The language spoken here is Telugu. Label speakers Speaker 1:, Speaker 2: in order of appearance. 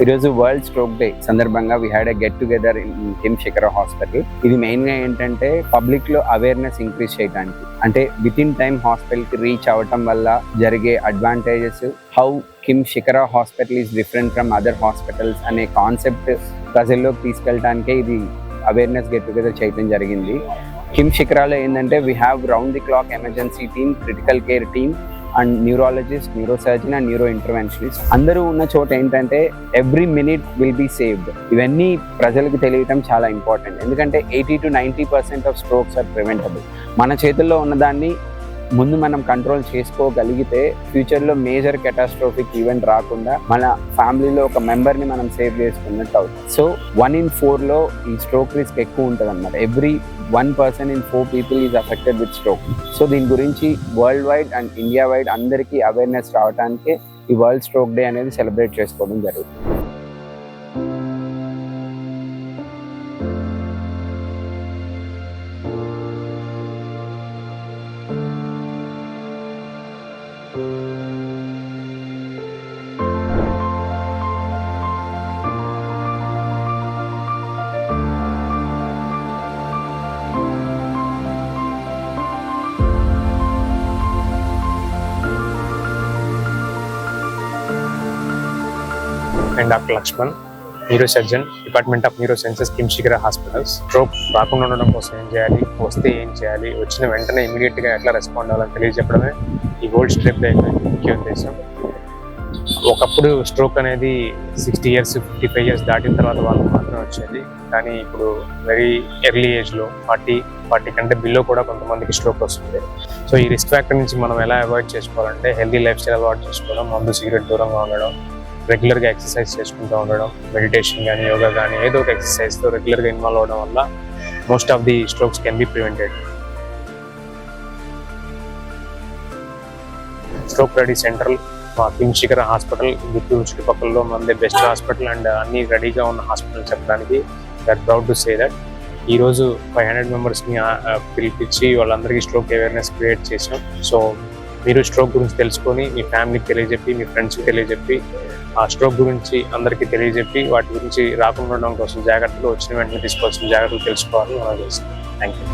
Speaker 1: ఈరోజు వరల్డ్ స్ట్రోక్ డే సందర్భంగా we had a get together in KIMS Shikhara hospital. ఇది మెయిన్ గా ఏంటంటే పబ్లిక్ లో అవేర్నెస్ ఇంక్రీజ్ చేయడానికి, అంటే విత్ ఇన్ టైమ్ హాస్పిటల్ కి రీచ్ అవ్వటం వల్ల జరిగే advantages, how KIMS Shikhara hospital is different from other hospitals అనే కాన్సెప్ట్ ప్రజల్లోకి తీసుకెళ్ళడానికే ఇది అవేర్నెస్ గెట్ టుగెదర్ చేయడం జరిగింది. కిమ్స్ శిఖరాలో ఏంటంటే we have round the clock emergency team, critical care team and neurologist, neuro surgeon and neuro interventionist. అందరూ ఉన్న చోట ఏంటంటే every minute will be saved. ఇవన్నీ ప్రజలకు తెలియటం చాలా ఇంపార్టెంట్, ఎందుకంటే 80 to 90% of strokes are preventable. మన చేతుల్లో ఉన్నదాన్ని ముందు మనం కంట్రోల్ చేసుకోగలిగితే ఫ్యూచర్లో మేజర్ కెటాస్ట్రోఫిక్ ఈవెంట్ రాకుండా మన ఫ్యామిలీలో ఒక మెంబర్ని మనం సేవ్ చేసుకున్నట్టు అవుతుంది. సో 1 in 4లో ఈ స్ట్రోక్ రిస్క్ ఎక్కువ ఉంటుంది అన్నమాట. Every 1 person in 4 people is affected with stroke. So దీని గురించి world wide and India wide అందరికీ అవేర్నెస్ రావడానికి ఈ వరల్డ్ స్ట్రోక్ డే అనేది సెలబ్రేట్ చేసుకోవడం జరుగుతుంది.
Speaker 2: And doctor Lakshman, neuro surgeon, department of neuro sciences, KIMS Shikhara hospitals. Stroke రాకుండా ఉండడం కోసం ఏం చేయాలి, వస్తే ఏం చేయాలి, వచ్చిన వెంటనే ఇమీడియట్గా ఎట్లా రెస్పాండ్ అవ్వాలని తెలియజెప్పడమే ఈ వరల్డ్ స్ట్రోక్ డే ముఖ్య ఉద్దేశం. ఒకప్పుడు స్ట్రోక్ అనేది 60 years 55 years దాటిన తర్వాత వాళ్ళకి మాత్రమే వచ్చేది, కానీ ఇప్పుడు వెరీ ఎర్లీ ఏజ్లో 40 కంటే బిలో కూడా కొంతమందికి స్ట్రోక్ వస్తుంది. సో ఈ రిస్క్ ఫ్యాక్టర్ నుంచి మనం ఎలా అవాయిడ్ చేసుకోవాలంటే హెల్దీ లైఫ్ స్టైల్ అలవాటు చేసుకోవడం, మందు సిగరెట్ దూరంగా ఉండడం, రెగ్యులర్గా ఎక్సర్సైజ్ చేసుకుంటూ ఉండడం, మెడిటేషన్ కానీ యోగా కానీ ఏదో ఒక ఎక్సర్సైజ్తో రెగ్యులర్గా ఇన్వాల్వ్ అవ్వడం వల్ల most of the strokes can be prevented. Stroke ready centre మా కిమ్స్ శిఖర హాస్పిటల్ గుంటూరు చుట్టుపక్కలలో మనది బెస్ట్ హాస్పిటల్ అండ్ అన్ని రెడీగా ఉన్న హాస్పిటల్ చెప్పడానికి that proud to say that. ఈరోజు 500 members-ని పిలిపించి వాళ్ళందరికీ స్ట్రోక్ అవేర్నెస్ క్రియేట్ చేసాం. సో మీరు స్ట్రోక్ గురించి తెలుసుకొని మీ ఫ్యామిలీకి తెలియజెప్పి, మీ ఫ్రెండ్స్కి తెలియజెప్పి, ఆ స్ట్రోక్ గురించి అందరికీ తెలియజెప్పి వాటి గురించి రాకుండా ఉండడం కోసం జాగ్రత్తలు, వచ్చిన వెంటనే తీసుకోవాల్సిన జాగ్రత్తలు తెలుసుకోవాలని మనం చేస్తాం. Thank you.